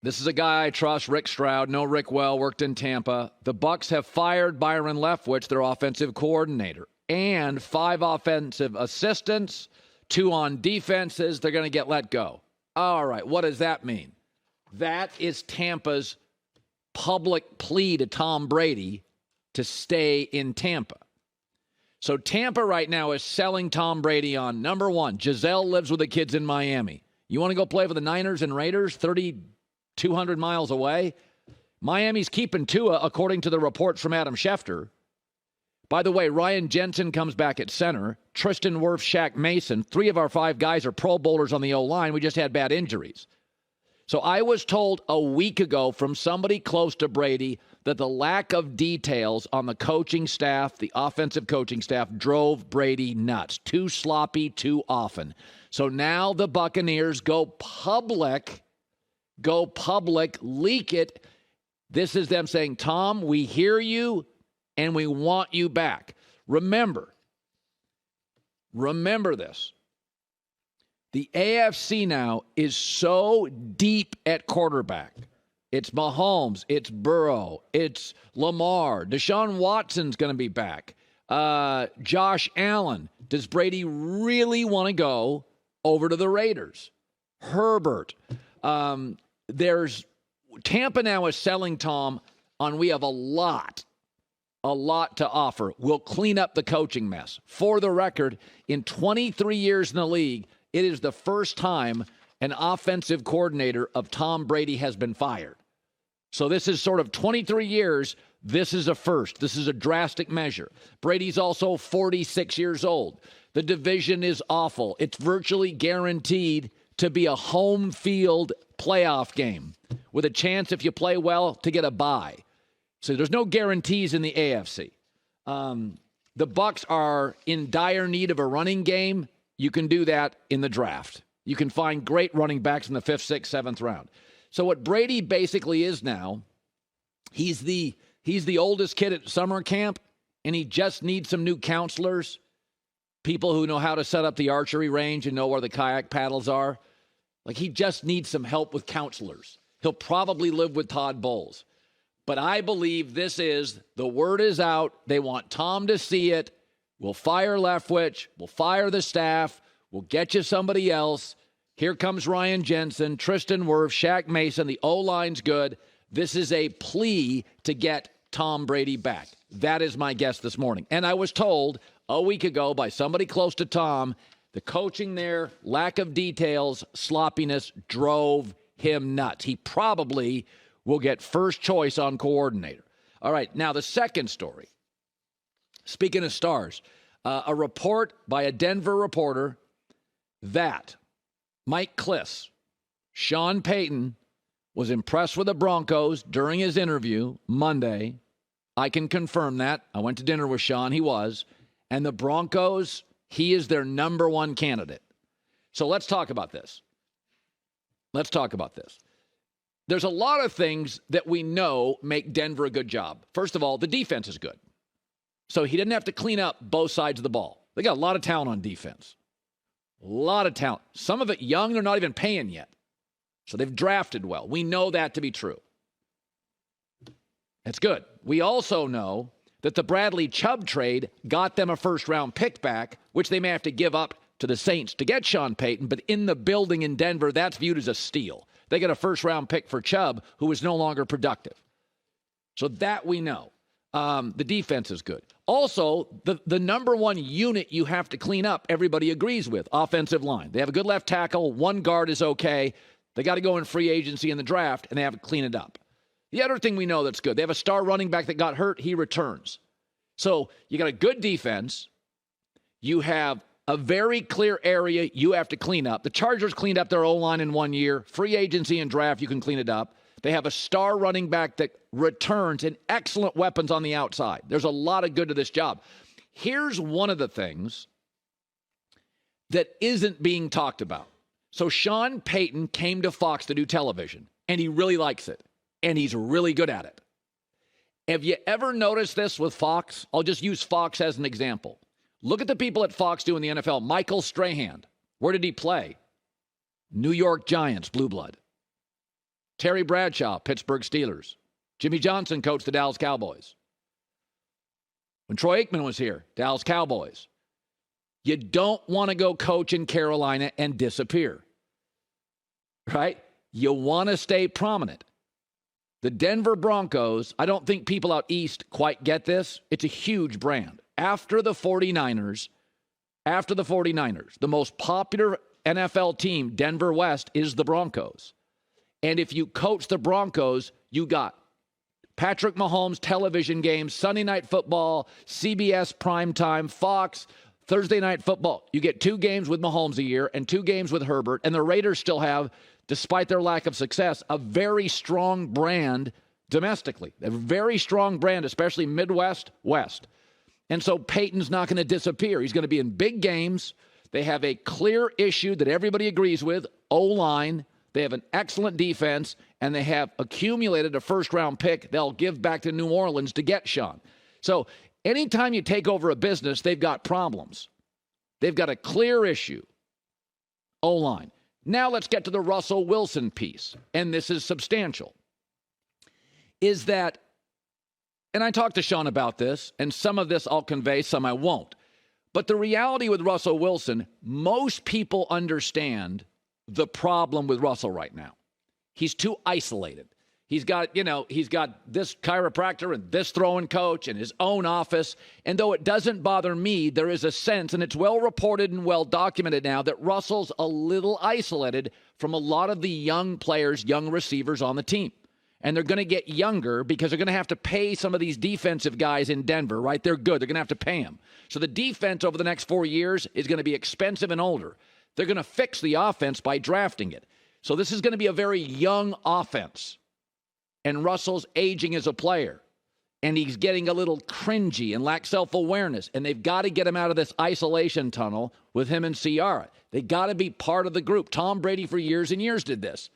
This is a guy I trust, Rick Stroud. Know Rick well, worked in Tampa. The Bucs have fired Byron Leftwich, their offensive coordinator, and 5 offensive assistants, 2 on defenses. They're going to get let go. All right, what does that mean? That is Tampa's public plea to Tom Brady to stay in Tampa. So Tampa right now is selling Tom Brady on, number one, Giselle lives with the kids in Miami. You want to go play for the Niners and Raiders 3,200 miles away? Miami's keeping Tua, according to the reports from Adam Schefter. By the way, Ryan Jensen comes back at center. Tristan Wirfs, Shaq Mason. 3 of our 5 guys are Pro Bowlers on the O-line. We just had bad injuries. So I was told a week ago from somebody close to Brady that the lack of details on the coaching staff, the offensive coaching staff, drove Brady nuts. Too sloppy, too often. So now the Buccaneers go public, leak it. This is them saying, Tom, we hear you and we want you back. Remember this. The AFC now is so deep at quarterback. It's Mahomes, it's Burrow, it's Lamar. Deshaun Watson's going to be back. Josh Allen. Does Brady really want to go over to the Raiders? Herbert. There's Tampa now is selling Tom on we have a lot to offer. We'll clean up the coaching mess. For the record, in 23 years in the league, it is the first time an offensive coordinator of Tom Brady has been fired. So this is sort of 23 years. This is a first. This is a drastic measure. Brady's also 46 years old. The division is awful. It's virtually guaranteed to be a home field playoff game with a chance, if you play well, to get a bye. So there's no guarantees in the AFC. The Bucs are in dire need of a running game. You can do that in the draft. You can find great running backs in the 5th, 6th, 7th round. So what Brady basically is now, he's the oldest kid at summer camp, and he just needs some new counselors, people who know how to set up the archery range and know where the kayak paddles are. Like, he just needs some help with counselors. He'll probably live with Todd Bowles. But I believe this is, the word is out. They want Tom to see it. We'll fire Leftwich. We'll fire the staff. We'll get you somebody else. Here comes Ryan Jensen, Tristan Wirfs, Shaq Mason. The O-line's good. This is a plea to get Tom Brady back. That is my guess this morning. And I was told a week ago by somebody close to Tom, the coaching there, lack of details, sloppiness drove him nuts. He probably will get first choice on coordinator. All right, now the second story. Speaking of stars, a report by a Denver reporter that Mike Klis, Sean Payton, was impressed with the Broncos during his interview Monday. I can confirm that. I went to dinner with Sean. He was. And the Broncos, he is their number 1 candidate. So let's talk about this. There's a lot of things that we know make Denver a good job. First of all, the defense is good. So he didn't have to clean up both sides of the ball. They got a lot of talent on defense. A lot of talent. Some of it young, they're not even paying yet. So they've drafted well. We know that to be true. That's good. We also know that the Bradley Chubb trade got them a first-round pick back, which they may have to give up to the Saints to get Sean Payton, but in the building in Denver, that's viewed as a steal. They get a first-round pick for Chubb, who is no longer productive. So that we know. The defense is good. Also, the number 1 unit you have to clean up, everybody agrees with, offensive line. They have a good left tackle. 1 guard is okay. They got to go in free agency in the draft, and they have to clean it up. The other thing we know that's good, they have a star running back that got hurt. He returns. So you got a good defense. You have a very clear area you have to clean up. The Chargers cleaned up their O-line in 1 year. Free agency and draft, you can clean it up. They have a star running back that returns and excellent weapons on the outside. There's a lot of good to this job. Here's one of the things that isn't being talked about. So Sean Payton came to Fox to do television, and he really likes it, and he's really good at it. Have you ever noticed this with Fox? I'll just use Fox as an example. Look at the people at Fox doing the NFL. Michael Strahan, where did he play? New York Giants, blue blood. Terry Bradshaw, Pittsburgh Steelers. Jimmy Johnson coached the Dallas Cowboys. When Troy Aikman was here, Dallas Cowboys. You don't want to go coach in Carolina and disappear, right? You want to stay prominent. The Denver Broncos, I don't think people out east quite get this. It's a huge brand. After the 49ers, the most popular NFL team, Denver West, is the Broncos. And if you coach the Broncos, you got Patrick Mahomes television games, Sunday Night Football, CBS primetime, Fox, Thursday Night Football. You get 2 games with Mahomes a year and 2 games with Herbert. And the Raiders still have, despite their lack of success, a very strong brand domestically. A very strong brand, especially Midwest, West. And so Payton's not going to disappear. He's going to be in big games. They have a clear issue that everybody agrees with, O-line. They have an excellent defense, and they have accumulated a first-round pick they'll give back to New Orleans to get Sean. So anytime you take over a business, they've got problems. They've got a clear issue, O-line. Now let's get to the Russell Wilson piece, and this is substantial, is that, and I talked to Sean about this, and some of this I'll convey, some I won't. But the reality with Russell Wilson, most people understand the problem with Russell right now. He's too isolated. He's got this chiropractor and this throwing coach and his own office. And though it doesn't bother me, there is a sense, and it's well reported and well documented now, that Russell's a little isolated from a lot of the young players, young receivers on the team. And they're going to get younger because they're going to have to pay some of these defensive guys in Denver, right? They're good. They're going to have to pay them. So the defense over the next 4 years is going to be expensive and older. They're going to fix the offense by drafting it. So this is going to be a very young offense. And Russell's aging as a player. And he's getting a little cringy and lacks self-awareness. And they've got to get him out of this isolation tunnel with him and Ciara. They got to be part of the group. Tom Brady for years and years did this.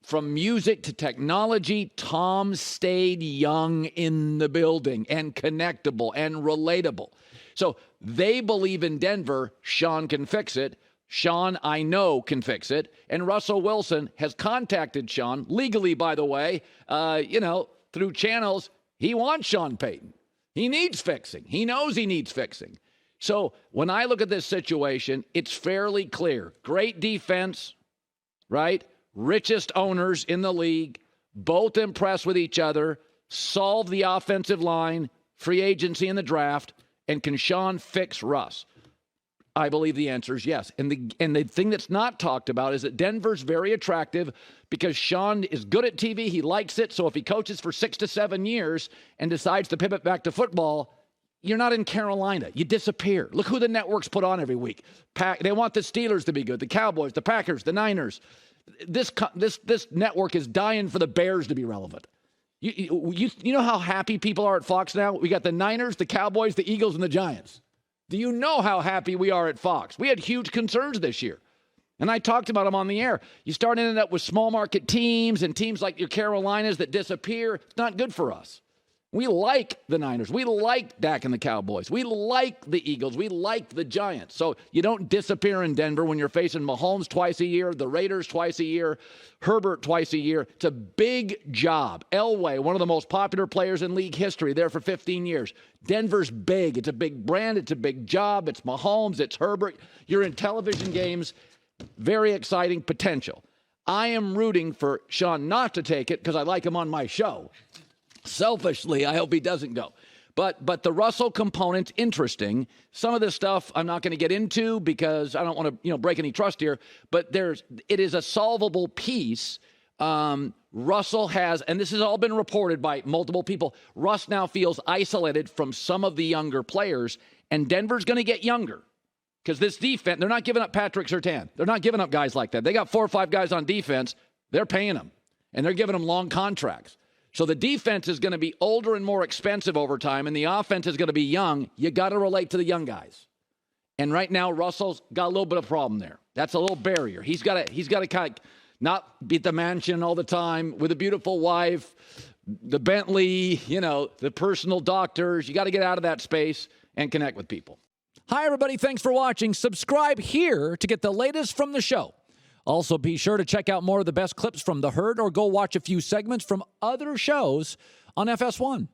From music to technology, Tom stayed young in the building and connectable and relatable. So they believe in Denver, Sean can fix it. Sean, I know, can fix it. And Russell Wilson has contacted Sean, legally, by the way, through channels. He wants Sean Payton. He needs fixing. He knows he needs fixing. So when I look at this situation, it's fairly clear. Great defense, right? Richest owners in the league, both impressed with each other, solve the offensive line, free agency in the draft, and can Sean fix Russ? I believe the answer is yes. And the thing that's not talked about is that Denver's very attractive because Sean is good at TV. He likes it. So if he coaches for 6 to 7 years and decides to pivot back to football, you're not in Carolina. You disappear. Look who the networks put on every week. They want the Steelers to be good, the Cowboys, the Packers, the Niners. This network is dying for the Bears to be relevant. You know how happy people are at Fox now? We got the Niners, the Cowboys, the Eagles, and the Giants. Do you know how happy we are at Fox? We had huge concerns this year. And I talked about them on the air. You start ending up with small market teams and teams like your Carolinas that disappear. It's not good for us. We like the Niners. We like Dak and the Cowboys. We like the Eagles. We like the Giants. So you don't disappear in Denver when you're facing Mahomes twice a year, the Raiders twice a year, Herbert twice a year. It's a big job. Elway, one of the most popular players in league history, there for 15 years. Denver's big. It's a big brand. It's a big job. It's Mahomes. It's Herbert. You're in television games. Very exciting potential. I am rooting for Sean not to take it because I like him on my show. Selfishly, I hope he doesn't go. But the Russell component's interesting. Some of this stuff I'm not going to get into because I don't want to break any trust here. But it is a solvable piece. Russell has, and this has all been reported by multiple people, Russ now feels isolated from some of the younger players, and Denver's going to get younger. Because this defense, they're not giving up Patrick Surtain. They're not giving up guys like that. They got 4 or 5 guys on defense. They're paying them, and they're giving them long contracts. So the defense is going to be older and more expensive over time, and the offense is going to be young. You got to relate to the young guys. And right now, Russell's got a little bit of a problem there. That's a little barrier. He's got to kind of not be at the mansion all the time with a beautiful wife, the Bentley, the personal doctors. You got to get out of that space and connect with people. Hi, everybody. Thanks for watching. Subscribe here to get the latest from the show. Also, be sure to check out more of the best clips from The Herd or go watch a few segments from other shows on FS1.